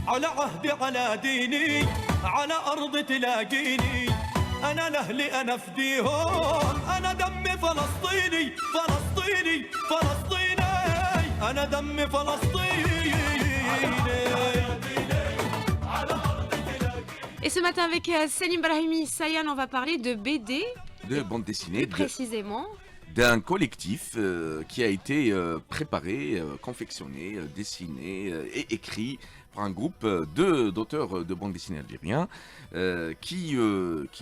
على عهدي على ديني على أرض تلاقيني أنا لأهلي أنا فديهم أنا دمي فلسطيني فلسطيني فلسطيني أنا دمي فلسطيني. Et ce matin avec Selim Brahimi Sayan, on va parler de BD, de bande dessinée, précisément d'un collectif qui a été préparé, confectionné, dessiné et écrit par un groupe d'auteurs de bande dessinée algériens qui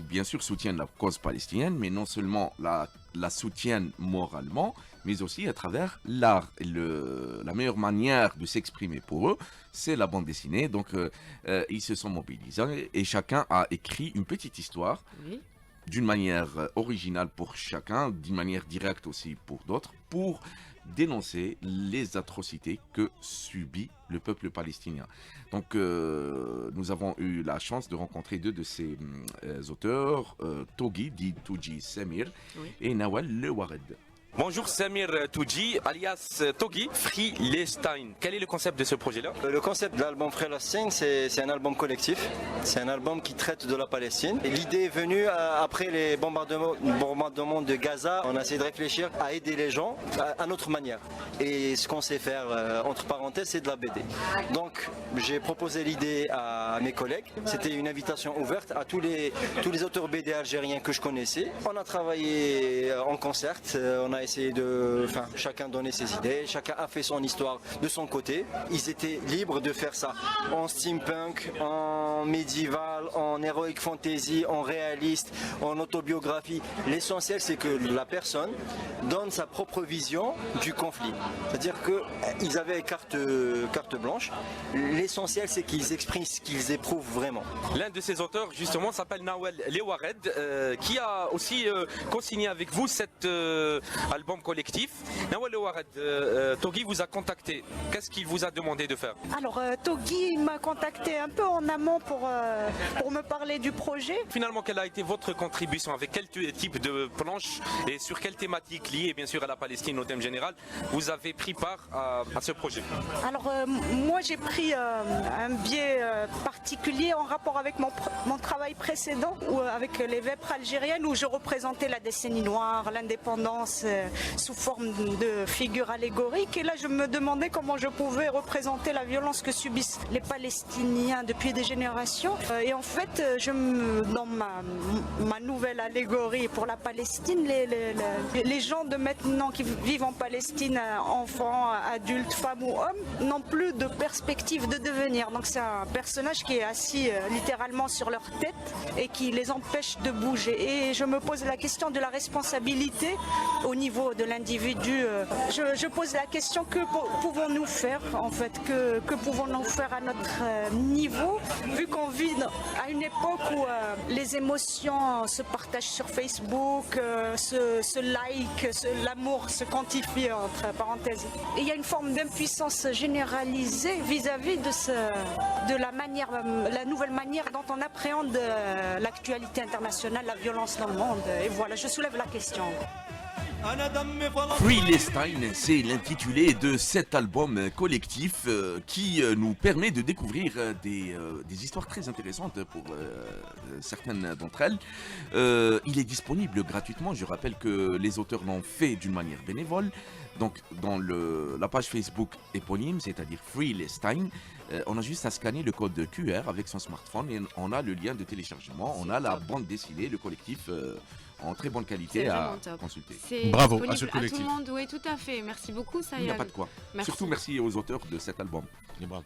bien sûr soutiennent la cause palestinienne, mais non seulement la soutiennent moralement, mais aussi à travers l'art. La meilleure manière de s'exprimer pour eux, c'est la bande dessinée. Donc ils se sont mobilisés et chacun a écrit une petite histoire. Oui. D'une manière originale pour chacun, d'une manière directe aussi pour d'autres, pour dénoncer les atrocités que subit le peuple palestinien. Donc nous avons eu la chance de rencontrer deux de ces auteurs, Togi, dit Touji Samir, oui, et Nawal Le Wared. Bonjour Samir Touji, alias Togi, Freelestein. Quel est le concept de ce projet-là? Le concept de l'album Freelestein, c'est un album collectif. C'est un album qui traite de la Palestine. L'idée est venue après les bombardements de Gaza. On a essayé de réfléchir à aider les gens à notre manière. Et ce qu'on sait faire, entre parenthèses, c'est de la BD. Donc j'ai proposé l'idée à mes collègues. C'était une invitation ouverte à tous les auteurs BD algériens que je connaissais. On a travaillé en concert, on a essayé chacun donnait ses idées, chacun a fait son histoire de son côté. Ils étaient libres de faire ça en steampunk, en médiéval, en heroic fantasy, en réaliste, en autobiographie. L'essentiel, c'est que la personne donne sa propre vision du conflit. C'est-à-dire qu'ils avaient carte blanche. L'essentiel, c'est qu'ils expriment ce qu'ils éprouvent vraiment. L'un de ces auteurs, justement, s'appelle Nawal Le Wared, qui a aussi co-signé avec vous cet album collectif. Nawal Le Wared, Togi vous a contacté. Qu'est-ce qu'il vous a demandé de faire? Alors, Togi m'a contacté un peu en amont pour me parler du projet. Finalement, quelle a été votre contribution? Avec quel type de planche et sur quelle thématique liée, bien sûr, à la Palestine au thème général, vous avez pris part à ce projet? Alors, moi, j'ai pris un biais particulier en rapport avec mon travail précédent, avec les vêpres algériennes, où je représentais la décennie noire, l'indépendance sous forme de figures allégoriques. Et là, je me demandais comment je pouvais représenter la violence que subissent les Palestiniens depuis des générations. Et en fait, dans ma nouvelle allégorie pour la Palestine, les gens de maintenant qui vivent en Palestine, enfants, adultes, femmes ou hommes, n'ont plus de perspective de devenir. Donc c'est un personnage qui est assis littéralement sur leur tête et qui les empêche de bouger. Et je me pose la question de la responsabilité au niveau de l'individu. Je pose la question, que pouvons-nous faire en fait, que pouvons-nous faire à notre niveau, vu qu'on vit à une époque où les émotions se partagent sur Facebook, se like, l'amour se quantifie entre parenthèses. Et il y a une forme d'impuissance généralisée vis-à-vis de la nouvelle manière dont on appréhende l'actualité internationale, la violence dans le monde. Et voilà, je soulève la question. Freelestein, c'est l'intitulé de cet album collectif qui nous permet de découvrir des histoires très intéressantes pour certaines d'entre elles. Il est disponible gratuitement. Je rappelle que les auteurs l'ont fait d'une manière bénévole. Donc dans la page Facebook éponyme, c'est-à-dire Freelestein, on a juste à scanner le code QR avec son smartphone et on a le lien de téléchargement, on a la bande dessinée, le collectif en très bonne qualité à consulter. Bravo à ce collectif. À tout le monde, oui, tout à fait. Merci beaucoup, Sayan. Il n'y a pas de quoi. Merci. Surtout merci aux auteurs de cet album. Et bravo.